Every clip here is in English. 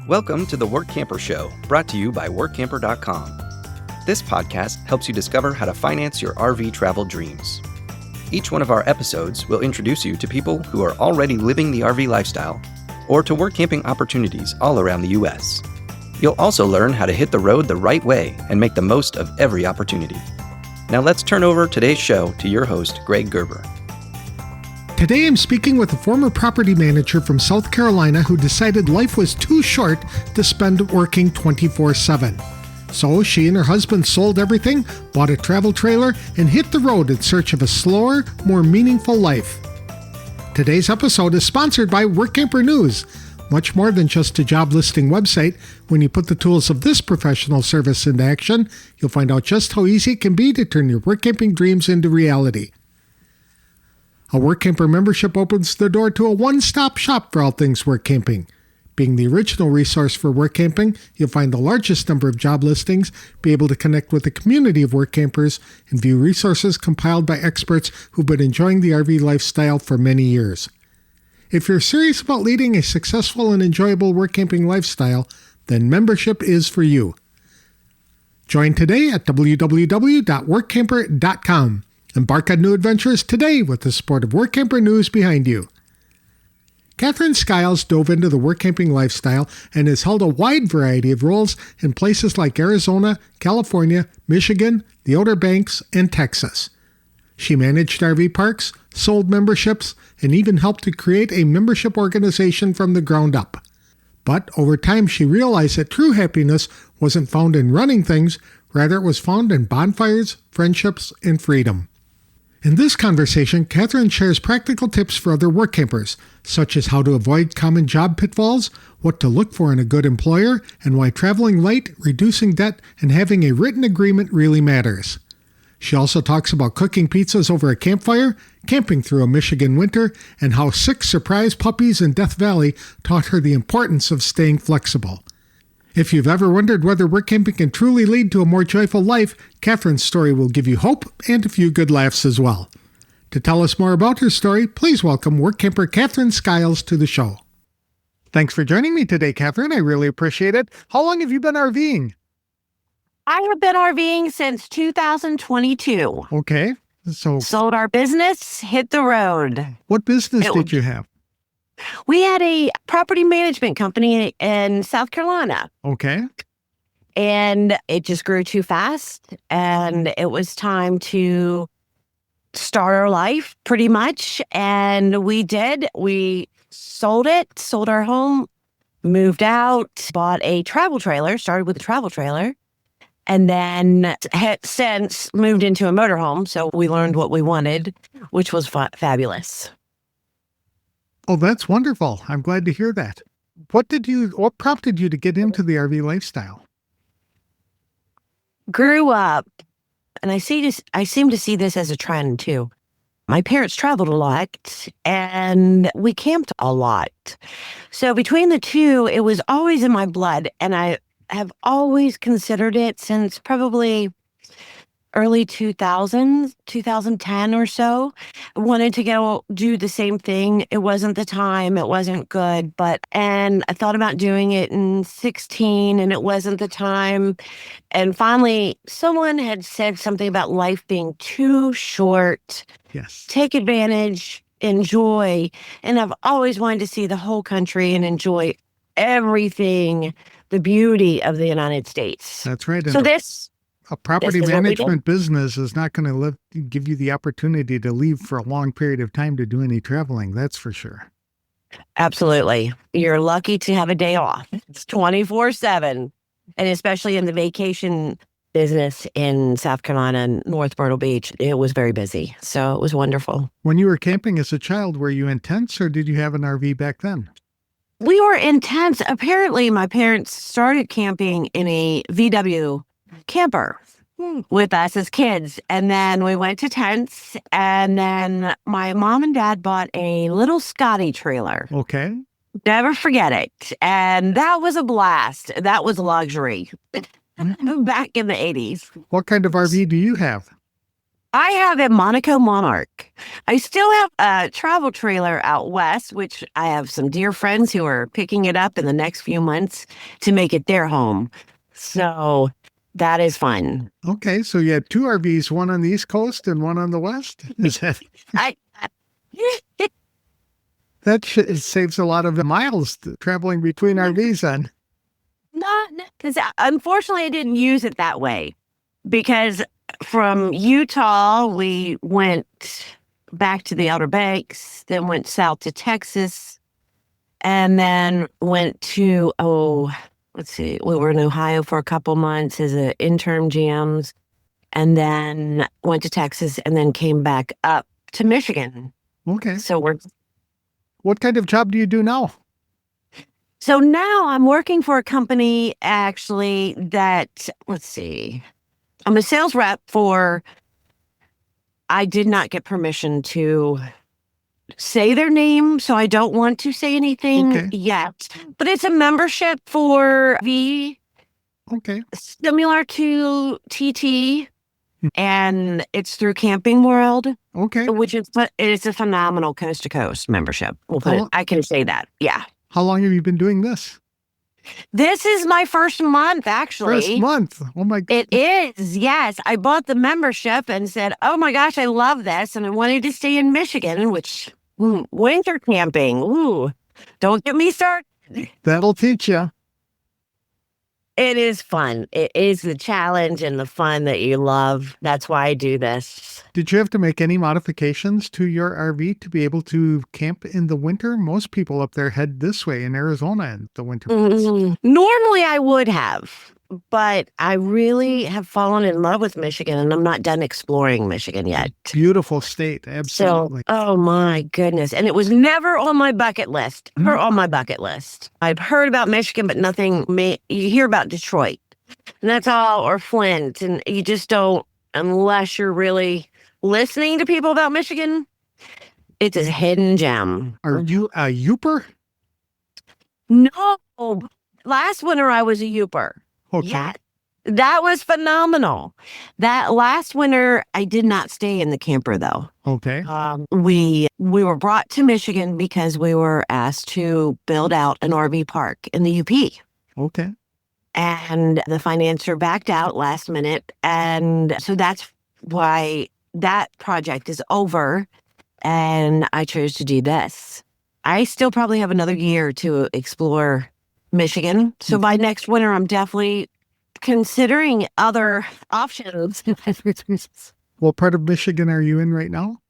Welcome to the Workamper Show, brought to you by Workamper.com. This podcast helps you discover how to finance your RV travel dreams. Each one of our episodes will introduce you to people who are already living the RV lifestyle or to work camping opportunities all around the U.S. You'll also learn how to hit the road the right way and make the most of every opportunity. Now let's turn over today's show to your host, Greg Gerber. Today I'm speaking with a former property manager from South Carolina who decided life was too short to spend working 24/7. So she and her husband sold everything, bought a travel trailer, and hit the road in search of a slower, more meaningful life. Today's episode is sponsored by Workamper News. Much more than just a job listing website, when you put the tools of this professional service into action, you'll find out just how easy it can be to turn your work camping dreams into reality. A Workamper membership opens the door to a one-stop shop for all things work camping. Being the original resource for work camping, you'll find the largest number of job listings, be able to connect with a community of work campers, and view resources compiled by experts who've been enjoying the RV lifestyle for many years. If you're serious about leading a successful and enjoyable work camping lifestyle, then membership is for you. Join today at www.workamper.com. Embark on new adventures today with the support of Workamper News behind you. Katherine Skiles dove into the work camping lifestyle and has held a wide variety of roles in places like Arizona, California, Michigan, the Outer Banks, and Texas. She managed RV parks, sold memberships, and even helped to create a membership organization from the ground up. But over time she realized that true happiness wasn't found in running things, rather it was found in bonfires, friendships, and freedom. In this conversation, Katherine shares practical tips for other work campers, such as how to avoid common job pitfalls, what to look for in a good employer, and why traveling light, reducing debt, and having a written agreement really matters. She also talks about cooking pizzas over a campfire, camping through a Michigan winter, and how 6 surprise puppies in Death Valley taught her the importance of staying flexible. If you've ever wondered whether work camping can truly lead to a more joyful life, Katherine's story will give you hope and a few good laughs as well. To tell us more about her story, please welcome work camper Katherine Skiles to the show. Thanks for joining me today, Katherine. I really appreciate it. How long have you been RVing? I have been RVing since 2022. Okay. So sold our business, hit the road. What business did you have? We had a property management company in South Carolina. Okay. And it just grew too fast. And it was time to start our life pretty much. And we did. We sold it, sold our home, moved out, bought a travel trailer, started with a travel trailer, and then had since moved into a motorhome. So we learned what we wanted, which was fabulous. Oh, that's wonderful. I'm glad to hear that. What prompted you to get into the RV lifestyle? Grew up, and I seem to see this as a trend too. My parents traveled a lot and we camped a lot. So between the two, it was always in my blood, and I have always considered it since probably early 2000s, 2010 or so. I wanted to go do the same thing. It wasn't the time. It wasn't good. And I thought about doing it in 16 and it wasn't the time. And finally, someone had said something about life being too short. Yes. Take Take advantage, enjoy. And I've always wanted to see the whole country and enjoy everything, the beauty of the United States. That's right. So a property management business is not going to give you the opportunity to leave for a long period of time to do any traveling. That's for sure. Absolutely. You're lucky to have a day off. It's 24/7. And especially in the vacation business in South Carolina and North Myrtle Beach, it was very busy. So it was wonderful. When you were camping as a child, were you intense or did you have an RV back then? We were intense. Apparently, my parents started camping in a VW camper with us as kids. And then we went to tents. And then my mom and dad bought a little Scotty trailer. Okay. Never forget it. And that was a blast. That was luxury back in the 80s. What kind of RV do you have? I have a Monaco Monarch. I still have a travel trailer out west, which I have some dear friends who are picking it up in the next few months to make it their home. So that is fun. Okay, so you had two RVs, one on the East Coast and one on the West. Is that I it saves a lot of miles traveling between RVs then? not because unfortunately I didn't use it that way because from Utah we went back to the Outer Banks, then went south to Texas, and then went to let's see, we were in Ohio for a couple months as an interim GMs, and then went to Texas, and then came back up to Michigan. Okay. So What kind of job do you do now? So now I'm working for a company actually that, let's see, I'm a sales rep for, I did not get permission to say their name, so I don't want to say anything yet, but it's a membership for V, similar to TT, and it's through Camping World, which is, it's a phenomenal coast to coast membership. We'll put it, I can say that. Yeah. How long have you been doing this? This is my first month, actually. First month. Oh my God. It is, yes. I bought the membership and said, oh my gosh, I love this. And I wanted to stay in Michigan, which winter camping. Ooh, don't get me started. That'll teach you. It is fun. It is the challenge and the fun that you love. That's why I do this. Did you have to make any modifications to your RV to be able to camp in the winter? Most people up there head this way in Arizona in the winter months. Normally I would have, but I really have fallen in love with Michigan, and I'm not done exploring Michigan yet. Beautiful state. Absolutely. So, oh my goodness. And it was never on my bucket list. On my bucket list. I've heard about Michigan, but nothing. You hear about Detroit, and that's all, or Flint, and you just don't, unless you're really listening to people about Michigan. It's a hidden gem. Are you a Youper? No. Last winter I was a Youper. Okay. Yeah. That was phenomenal. That last winter, I did not stay in the camper, though. Okay. We were brought to Michigan because we were asked to build out an RV park in the UP. Okay. And the financier backed out last minute. And so that's why that project is over. And I chose to do this. I still probably have another year to explore Michigan. So by next winter, I'm definitely considering other options. What part of Michigan are you in right now?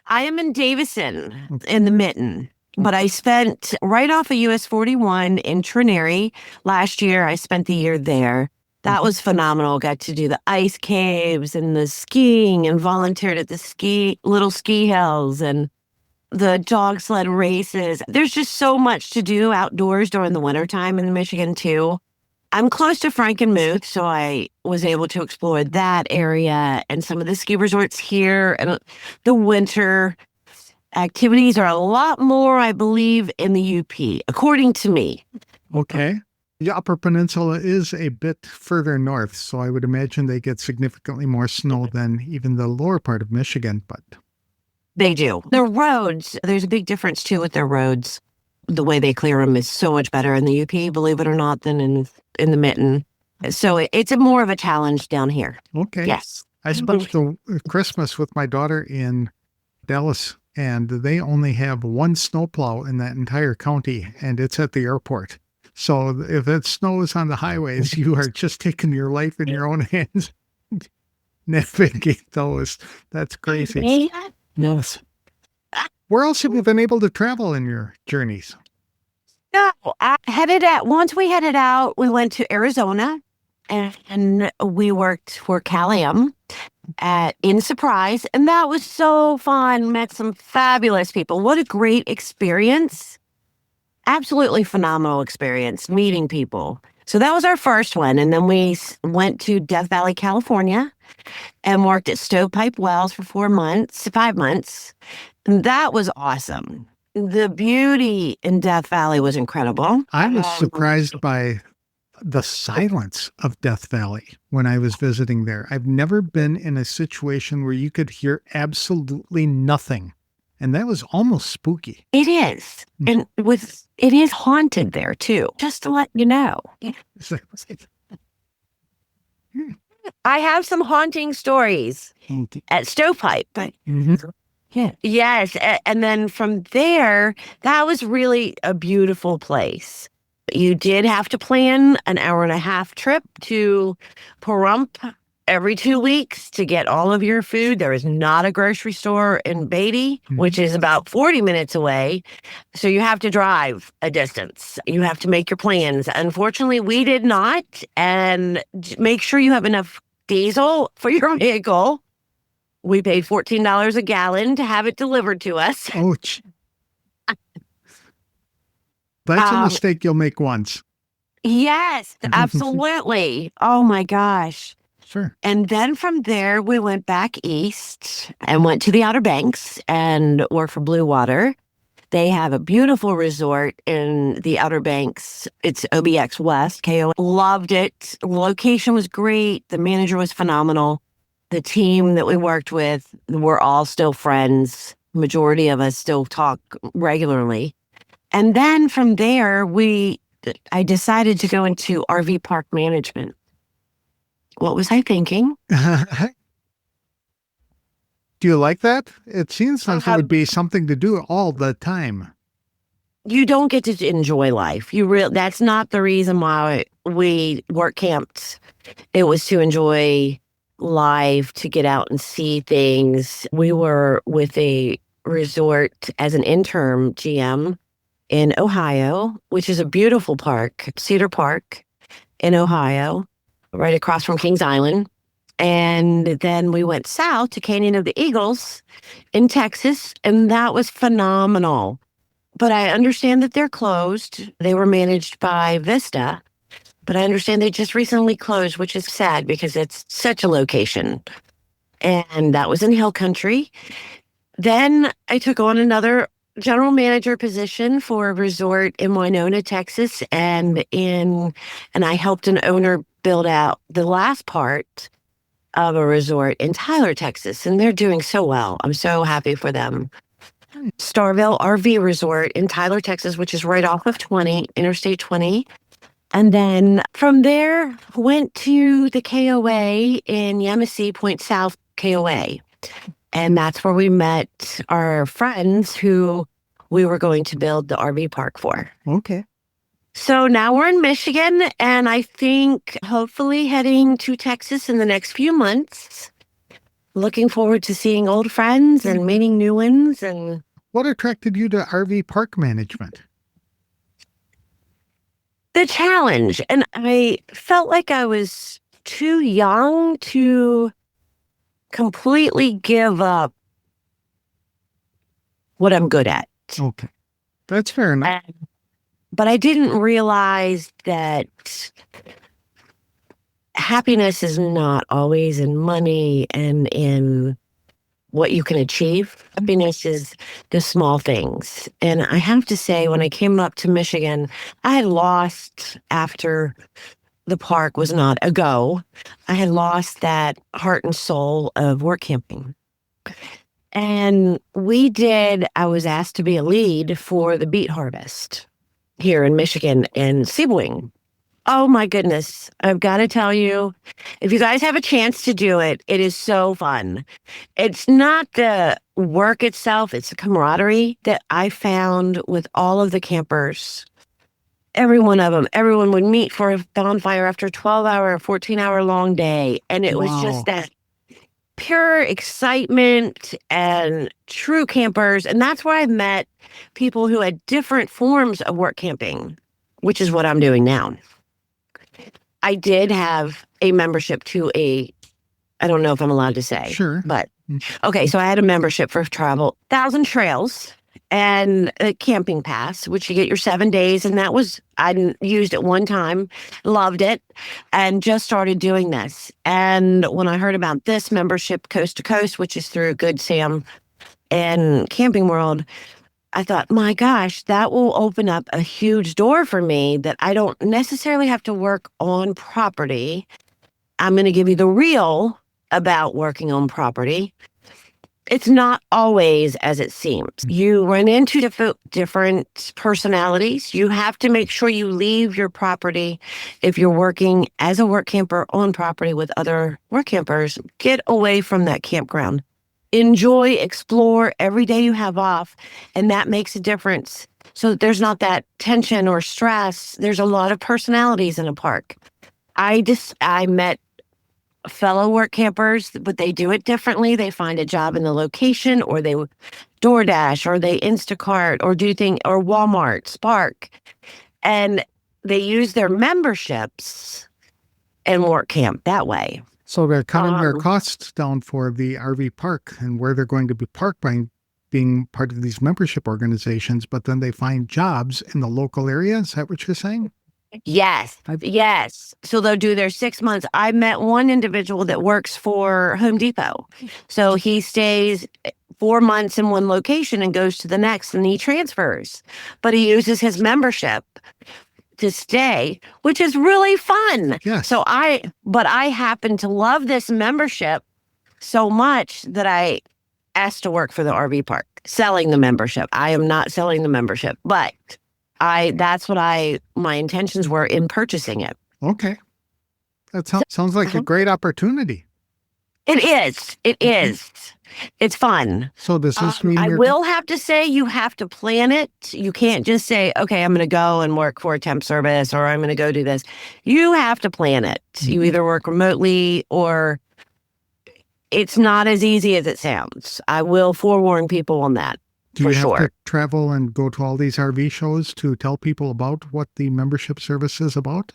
I am in Davison, in the Mitten, but I spent right off of US 41 in Trinary. Last year, I spent the year there. That was phenomenal. Got to do the ice caves and the skiing and volunteered at the little ski hills and the dog sled races. There's just so much to do outdoors during the wintertime in Michigan, too. I'm close to Frankenmuth, so I was able to explore that area and some of the ski resorts here. And the winter activities are a lot more, I believe, in the UP, according to me. Okay. The Upper Peninsula is a bit further north, so I would imagine they get significantly more snow than even the lower part of Michigan, but... They do. Their roads, there's a big difference, too, with their roads. The way they clear them is so much better in the UP, believe it or not, than in the Mitten. So it's more of a challenge down here. Okay. Yes. I spent the Christmas with my daughter in Dallas, and they only have one snowplow in that entire county, and it's at the airport. So if it snows on the highways, you are just taking your life in your own hands. Navigate those. That's crazy. Yes. Where else have you been able to travel in your journeys? No, once we headed out, we went to Arizona and we worked for Callium in Surprise. And that was so fun. Met some fabulous people. What a great experience. Absolutely phenomenal experience meeting people. So that was our first one. And then we went to Death Valley, California and worked at Stovepipe Wells for 5 months. And that was awesome. The beauty in Death Valley was incredible. I was surprised by the silence of Death Valley when I was visiting there. I've never been in a situation where you could hear absolutely nothing. And that was almost spooky. It is. And it is haunted there too, just to let you know. I have some haunting stories at Stovepipe. But yeah. Yes. And then from there, that was really a beautiful place. You did have to plan an 1.5-hour trip to Pahrump every 2 weeks to get all of your food. There is not a grocery store in Beatty, which is about 40 minutes away. So you have to drive a distance. You have to make your plans. Unfortunately, we did not. And make sure you have enough diesel for your vehicle. We paid $14 a gallon to have it delivered to us. Ouch. That's a mistake you'll make once. Yes, absolutely. Oh my gosh. Sure. And then from there, we went back east and went to the Outer Banks and worked for Blue Water. They have a beautiful resort in the Outer Banks. It's OBX West, KO. Loved it. Location was great. The manager was phenomenal. The team that we worked with, we're all still friends. Majority of us still talk regularly. And then from there, I decided to go into RV park management. What was I thinking? Do you like that? It seems like it would be something to do all the time. You don't get to enjoy life. That's not the reason why we work camped. It was to enjoy life, to get out and see things. We were with a resort as an interim GM in Ohio, which is a beautiful park, Cedar Park in Ohio, right across from Kings Island. And then we went south to Canyon of the Eagles in Texas, and that was phenomenal. But I understand that they're closed. They were managed by Vista, but I understand they just recently closed, which is sad because it's such a location. And that was in Hill Country. Then I took on another general manager position for a resort in Winona, Texas, and I helped an owner build out the last part of a resort in Tyler, Texas, and they're doing so well. I'm so happy for them. Starville RV Resort in Tyler, Texas, which is right off of Interstate 20. And then from there, went to the KOA in Yemassee Point South KOA. And that's where we met our friends who we were going to build the RV park for. Okay. So now we're in Michigan, and I think hopefully heading to Texas in the next few months. Looking forward to seeing old friends and meeting new ones. And what attracted you to RV park management? The challenge. And I felt like I was too young to completely give up what I'm good at. Okay. That's fair enough. But I didn't realize that happiness is not always in money and in what you can achieve. Happiness is the small things. And I have to say, when I came up to Michigan, I had lost, after the park was not a go, I had lost that heart and soul of work camping. And I was asked to be a lead for the beet harvest here in Michigan in Sebring. Oh my goodness. I've got to tell you, if you guys have a chance to do it, it is so fun. It's not the work itself, it's the camaraderie that I found with all of the campers. Every one of them, everyone would meet for a bonfire after a 12-hour, 14-hour long day. And it was just that pure excitement and true campers. And that's where I met people who had different forms of work camping, which is what I'm doing now. I did have a membership to I don't know if I'm allowed to say. Sure. But, okay, so I had a membership for travel, 1,000 Trails, and a camping pass, which you get your 7 days. And I used it one time, loved it, and just started doing this. And when I heard about this membership, Coast to Coast, which is through Good Sam and Camping World, I thought, my gosh, that will open up a huge door for me that I don't necessarily have to work on property. I'm going to give you the real about working on property. It's not always as it seems. You run into different personalities. You have to make sure you leave your property. If you're working as a work camper on property with other work campers, get away from that campground. Enjoy, explore every day you have off, and that makes a difference. So that there's not that tension or stress. There's a lot of personalities in a park. I met fellow work campers, but they do it differently. They find a job in the location, or they DoorDash, or they Instacart, or or Walmart, Spark, and they use their memberships and work camp that way. So they're cutting their costs down for the RV park and where they're going to be parked by being part of these membership organizations, but then they find jobs in the local area. Is that what you're saying? Yes. Yes. So they'll do their 6 months. I met one individual that works for Home Depot. So he stays 4 months in one location and goes to the next, and he transfers. But he uses his membership to stay, which is really fun. Yes. So I happen to love this membership so much that I asked to work for the RV park, selling the membership. I am not selling the membership, but that's what my intentions were in purchasing it. Okay. That sounds like a great opportunity. It is. It is. It's fun. So does this mean I will have to say you have to plan it. You can't just say, okay, I'm going to go and work for a temp service, or I'm going to go do this. You have to plan it. You either work remotely, or it's not as easy as it sounds. I will forewarn people on that. Do you have to travel and go to all these RV shows to tell people about what the membership service is about?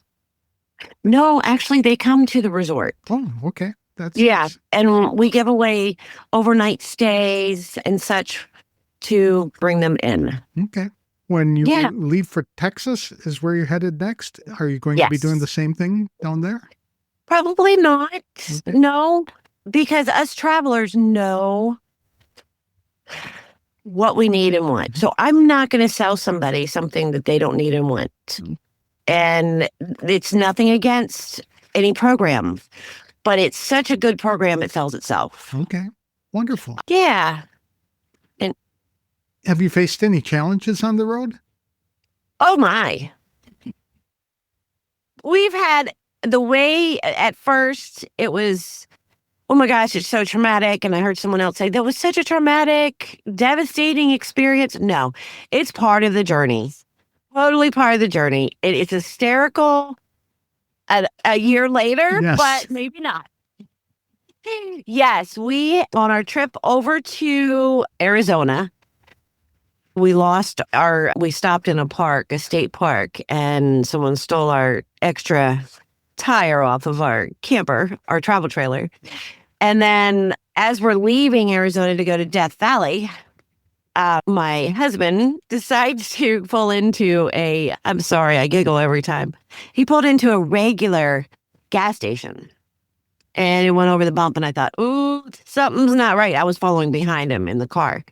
No, actually, they come to the resort. Oh, okay. Yeah, and we give away overnight stays and such to bring them in. Okay. When you leave for Texas is where you're headed next? Are you going to be doing the same thing down there? Probably not. Okay. No, because us travelers know what we need and want. So I'm not going to sell somebody something that they don't need and want. And it's nothing against any program, but it's such a good program, it sells itself. Okay. Wonderful. Yeah. And have you faced any challenges on the road? Oh my. We've had the way at first it was, oh my gosh, it's so traumatic. And I heard someone else say that was such a traumatic, devastating experience. No, it's part of the journey. Totally part of the journey. It's hysterical a year later, but maybe not. Yes, on our trip over to Arizona, we stopped in a state park, and someone stole our extra tire off of our camper, our travel trailer. And then as we're leaving Arizona to go to Death Valley, my husband decides to pull into I'm sorry, I giggle every time. He pulled into a regular gas station, and he went over the bump, and I thought, ooh, something's not right. I was following behind him in the car,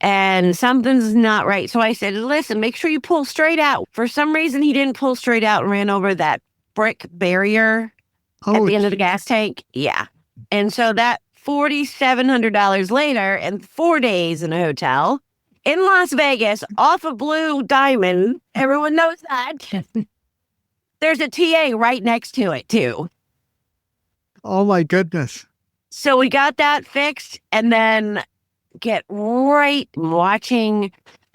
and something's not right. So I said, listen, make sure you pull straight out. For some reason, he didn't pull straight out and ran over that brick barrier at the end of the gas tank. Yeah. And so that $4,700 later and 4 days in a hotel in Las Vegas off of Blue Diamond. Everyone knows that. There's a TA right next to it too. Oh my goodness. So we got that fixed, and then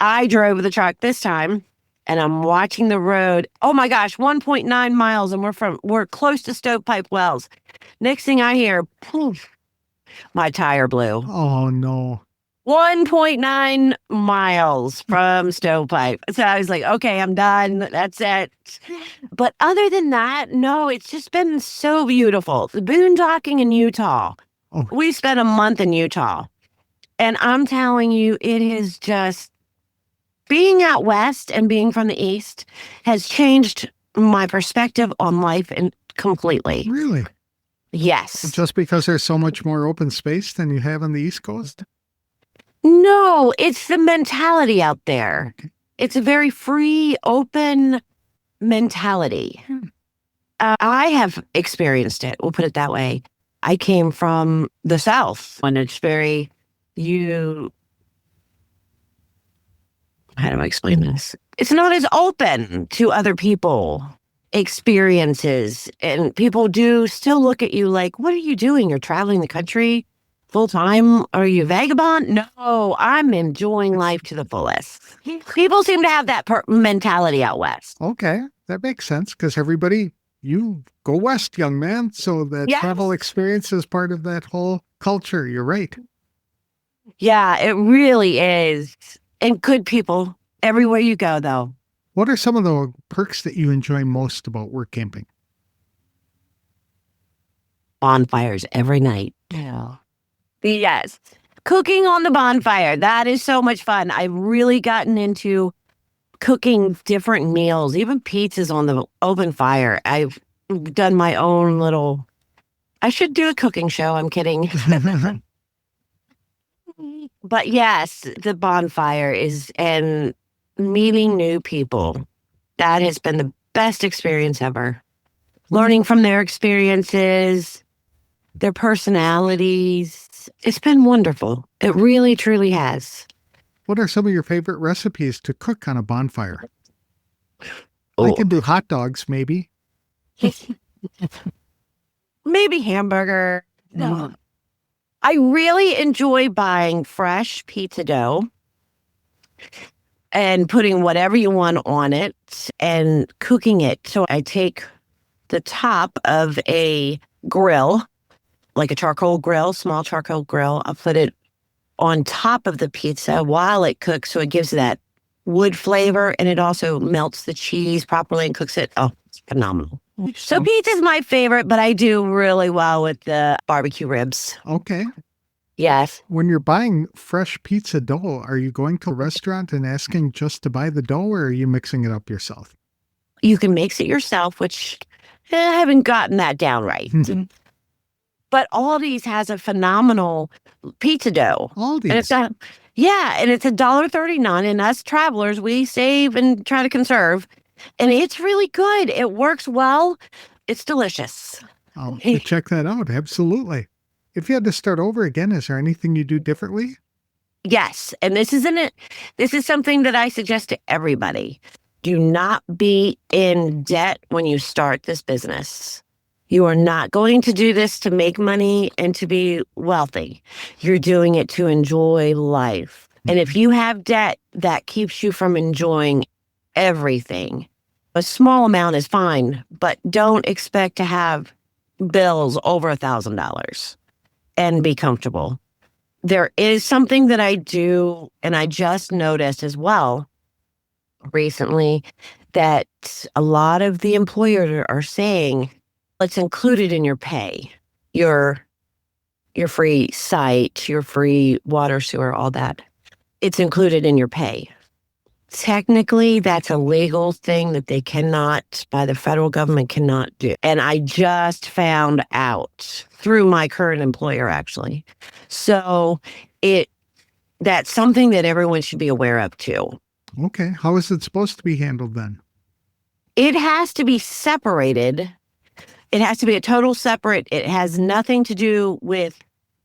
I drove the truck this time, and I'm watching the road. Oh my gosh, 1.9 miles, and we're close to Stovepipe Wells. Next thing I hear, poof, my tire blew. Oh no. 1.9 miles from Stovepipe. So I was like, okay, I'm done. That's it. But other than that, no, it's just been so beautiful. The boondocking in Utah. Oh. We spent a month in Utah. And I'm telling you, it is just, being out west and being from the east has changed my perspective on life completely. Really? Yes. Just because there's so much more open space than you have on the East Coast? No, it's the mentality out there. It's a very free, open mentality. I have experienced it. We'll put it that way. I came from the South when it's very, you, how do I explain this? It's not as open to other people experiences, and people do still look at you like, what are you doing? You're traveling the country full time? Are you a vagabond? No, I'm enjoying life to the fullest. People seem to have that mentality out west. Okay, that makes sense because you go west, young man. So the Yes. travel experience is part of that whole culture. You're right. Yeah, it really is. And good people everywhere you go, though. What are some of the perks that you enjoy most about work camping? Bonfires every night. Yeah. Yes. Cooking on the bonfire. That is so much fun. I've really gotten into cooking different meals, even pizzas on the open fire. I've done my own little, I should do a cooking show. I'm kidding. But yes, the bonfire and meeting new people. That has been the best experience ever. Learning from their experiences, their personalities. It's been wonderful. It really, truly has. What are some of your favorite recipes to cook on a bonfire? I Oh, can do hot dogs, maybe. maybe hamburger. No. I really enjoy buying fresh pizza dough and putting whatever you want on it and cooking it. So I take the top of a grill, like a charcoal grill, small charcoal grill. I'll put it on top of the pizza while it cooks. So it gives that wood flavor and it also melts the cheese properly and cooks it. Oh, it's phenomenal. So pizza's my favorite, but I do really well with the barbecue ribs. Okay. Yes. When you're buying fresh pizza dough, are you going to a restaurant and asking just to buy the dough, or are you mixing it up yourself? You can mix it yourself, which I haven't gotten that down right. But Aldi's has a phenomenal pizza dough. And it's Aldi's. and it's $1.39. And us travelers, we save and try to conserve. And it's really good. It works well. It's delicious. I'll have to check that out. Absolutely. If you had to start over again, is there anything you do differently? Yes. And this is something that I suggest to everybody. Do not be in debt when you start this business. You are not going to do this to make money and to be wealthy. You're doing it to enjoy life. And if you have debt, that keeps you from enjoying everything. A small amount is fine, but don't expect to have bills over $1,000 and be comfortable. There is something that I do, and I just noticed as well recently that a lot of the employers are saying it's included in your pay, your free site, your free water, sewer, all that. It's included in your pay. Technically, that's a legal thing that they cannot, by the federal government, cannot do. And I just found out through my current employer, actually. So that's something that everyone should be aware of too. Okay. How is it supposed to be handled then? It has to be separated. It has to be a total separate. It has nothing to do with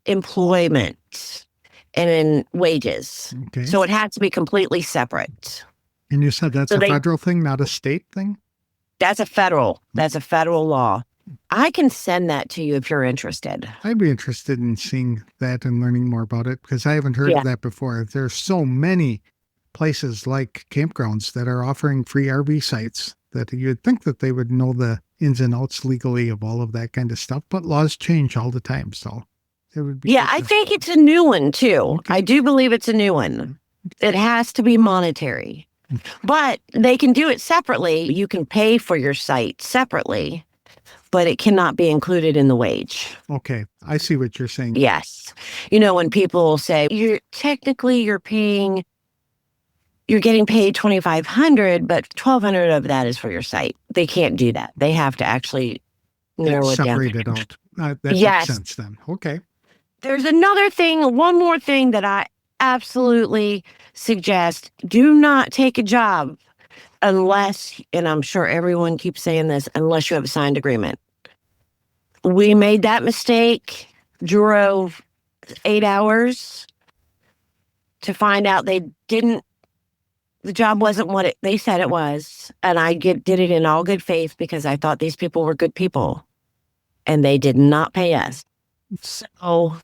employment and in wages. Okay. So it has to be completely separate. And you said that's a federal thing, not a state thing? That's a federal law. I can send that to you if you're interested. I'd be interested in seeing that and learning more about it because I haven't heard of that before. There's so many places like campgrounds that are offering free RV sites that you'd think that they would know the ins and outs legally of all of that kind of stuff, but laws change all the time. So it would be. Yeah, I think it's a new one too. Okay. I do believe it's a new one. It has to be monetary, but they can do it separately. You can pay for your site separately, but it cannot be included in the wage. Okay, I see what you're saying. Yes. You know, when people say you're getting paid $2,500, but $1,200 of that is for your site. They can't do that. They have to actually narrow it down. Separate it out. That makes sense then. Okay. There's one more thing that absolutely suggest do not take a job unless, and I'm sure everyone keeps saying this, unless you have a signed agreement. We made that mistake, drove 8 hours to find out the job wasn't what they said it was. And I did it in all good faith because I thought these people were good people and they did not pay us. So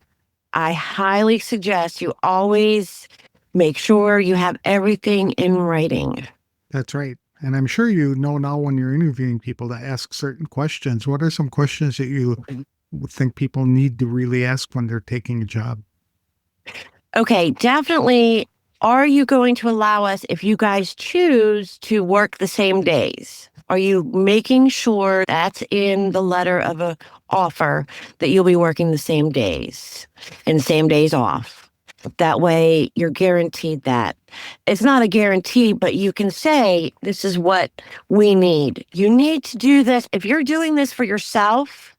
I highly suggest you always make sure you have everything in writing. That's right. And I'm sure you know now when you're interviewing people to ask certain questions. What are some questions that you think people need to really ask when they're taking a job? Okay, definitely. Are you going to allow us, if you guys choose to work the same days? Are you making sure that's in the letter of a offer that you'll be working the same days and same days off? That way you're guaranteed that. It's not a guarantee, but you can say, this is what we need. You need to do this. If you're doing this for yourself,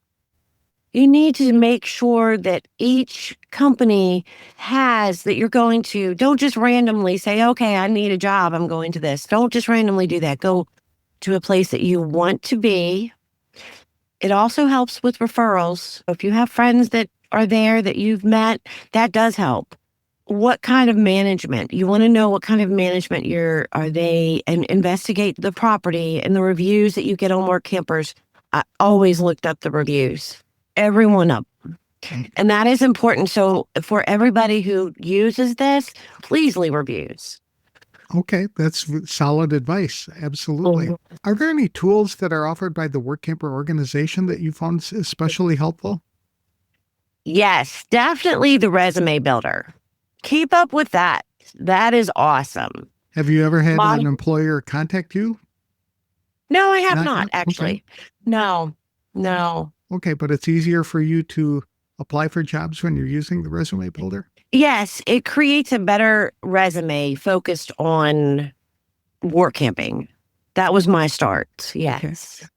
you need to make sure that each company has that you're going to. Don't just randomly say, okay, I need a job, I'm going to this. Don't just randomly do that. Go to a place that you want to be. It also helps with referrals. If you have friends that are there that you've met, that does help. What kind of management? You want to know what kind of management are they, and investigate the property and the reviews that you get on Workampers. I always looked up the reviews. Every one of them. And that is important. So for everybody who uses this, please leave reviews. Okay, that's solid advice. Absolutely. Mm-hmm. Are there any tools that are offered by the Workamper organization that you found especially helpful? Yes, definitely the resume builder. Keep up with that. That is awesome. Have you ever had an employer contact you? No, I have not yet? actually. Okay. No. Okay, but it's easier for you to apply for jobs when you're using the resume builder? Yes, it creates a better resume focused on work camping. That was my start. Yes. Okay.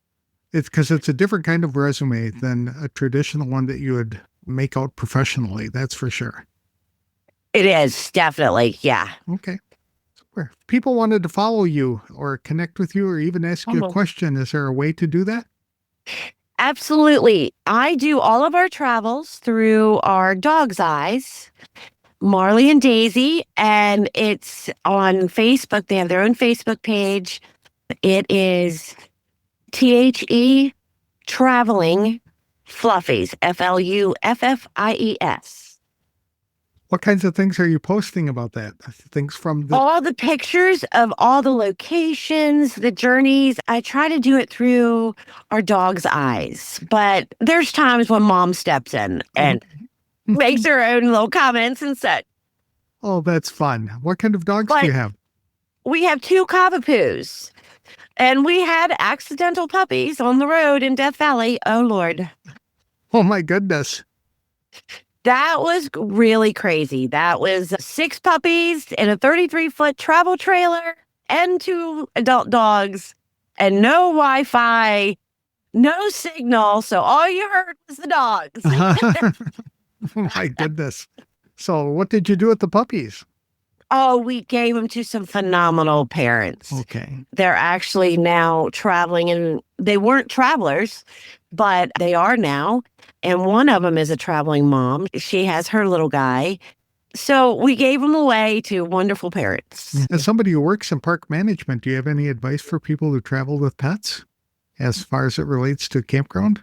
It's because it's a different kind of resume than a traditional one that you would make out professionally. That's for sure. It is, definitely. Yeah. Okay. If people wanted to follow you or connect with you or even ask you a question, is there a way to do that? Absolutely. I do all of our travels through our dog's eyes, Marley and Daisy, and it's on Facebook. They have their own Facebook page. It is THE Traveling Fluffies, FLUFFIES. What kinds of things are you posting about that? Things from all the pictures of all the locations, the journeys. I try to do it through our dog's eyes, but there's times when mom steps in and makes her own little comments and such. Oh, that's fun. What kind of dogs do you have? We have 2 Cavapoos, and we had accidental puppies on the road in Death Valley. Oh, Lord. Oh, my goodness. That was really crazy. That was 6 puppies in a 33-foot travel trailer and 2 adult dogs and no Wi-Fi, no signal. So all you heard was the dogs. Oh, my goodness. So what did you do with the puppies? Oh, we gave them to some phenomenal parents. Okay. They're actually now traveling, and they weren't travelers, but they are now. And one of them is a traveling mom. She has her little guy. So we gave them away to wonderful parents. As somebody who works in park management, do you have any advice for people who travel with pets as far as it relates to campground?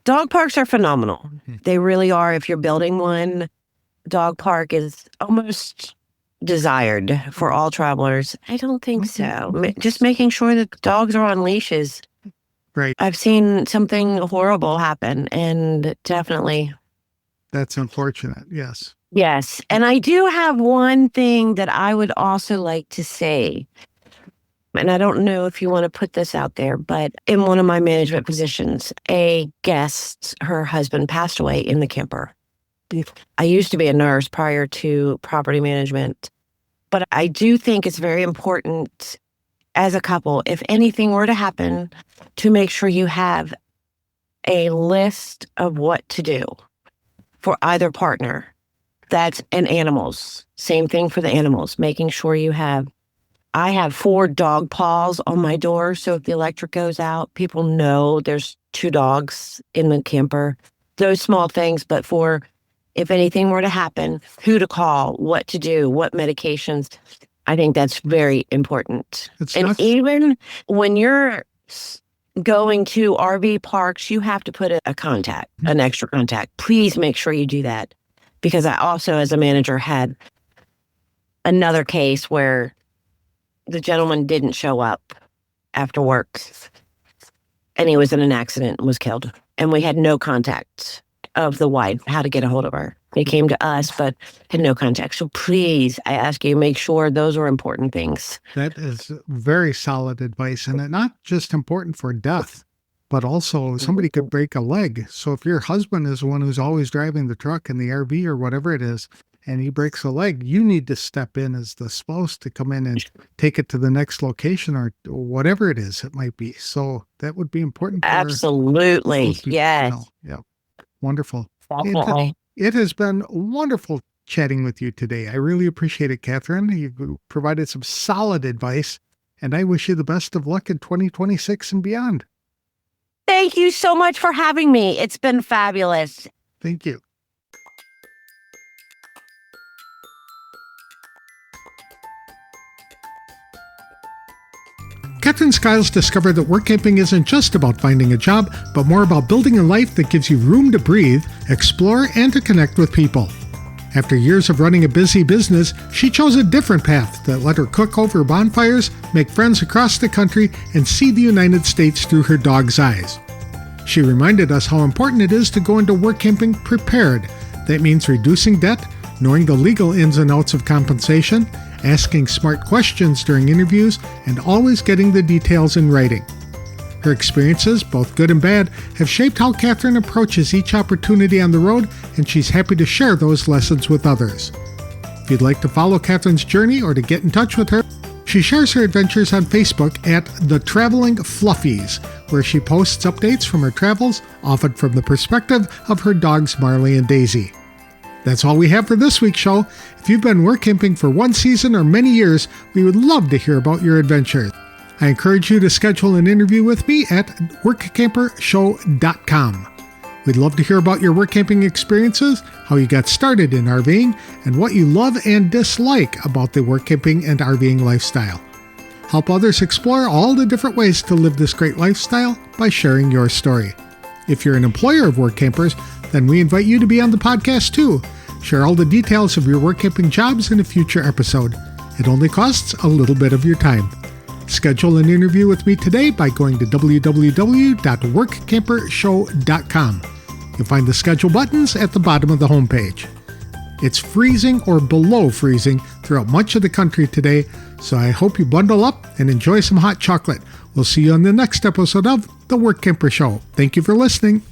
Dog parks are phenomenal. They really are. If you're building one, dog park is almost desired for all travelers. I don't think so. Just making sure that dogs are on leashes. Right. I've seen something horrible happen, and definitely. That's unfortunate. Yes. Yes. And I do have one thing that I would also like to say. And I don't know if you want to put this out there, but in one of my management positions, a guest, her husband passed away in the camper. I used to be a nurse prior to property management, but I do think it's very important as a couple, if anything were to happen, to make sure you have a list of what to do for either partner. And animals. Same thing for the animals, making sure I have 4 dog paws on my door. So if the electric goes out, people know there's 2 dogs in the camper. Those small things, but if anything were to happen, who to call, what to do, what medications, I think that's very important. Even when you're going to RV parks, you have to put an extra contact. Please make sure you do that. Because I also, as a manager, had another case where the gentleman didn't show up after work and he was in an accident and was killed. And we had no contact of the wife, how to get a hold of her. They came to us, but had no contact. So please, I ask you, make sure those are important things. That is very solid advice. And not just important for death, but also somebody could break a leg. So if your husband is the one who's always driving the truck in the RV or whatever it is, and he breaks a leg, you need to step in as the spouse to come in and take it to the next location or whatever it is it might be. So that would be important. Absolutely. Yes. Yeah. Wonderful. Definitely. It has been wonderful chatting with you today. I really appreciate it, Katherine. You've provided some solid advice, and I wish you the best of luck in 2026 and beyond. Thank you so much for having me. It's been fabulous. Thank you. Katherine Skiles discovered that workamping isn't just about finding a job, but more about building a life that gives you room to breathe, explore, and to connect with people. After years of running a busy business, she chose a different path that let her cook over bonfires, make friends across the country, and see the United States through her dog's eyes. She reminded us how important it is to go into workamping prepared. That means reducing debt, knowing the legal ins and outs of compensation, asking smart questions during interviews, and always getting the details in writing. Her experiences, both good and bad, have shaped how Katherine approaches each opportunity on the road, and she's happy to share those lessons with others. If you'd like to follow Katherine's journey or to get in touch with her, she shares her adventures on Facebook at The Traveling Fluffies, where she posts updates from her travels, often from the perspective of her dogs Marley and Daisy. That's all we have for this week's show. If you've been workamping for one season or many years, we would love to hear about your adventures. I encourage you to schedule an interview with me at workampershow.com. We'd love to hear about your workamping experiences, how you got started in RVing, and what you love and dislike about the workamping and RVing lifestyle. Help others explore all the different ways to live this great lifestyle by sharing your story. If you're an employer of workampers, then we invite you to be on the podcast too. Share all the details of your workamping jobs in a future episode. It only costs a little bit of your time. Schedule an interview with me today by going to www.workampershow.com. You'll find the schedule buttons at the bottom of the homepage. It's freezing or below freezing throughout much of the country today, so I hope you bundle up and enjoy some hot chocolate. We'll see you on the next episode of The Workamper Show. Thank you for listening.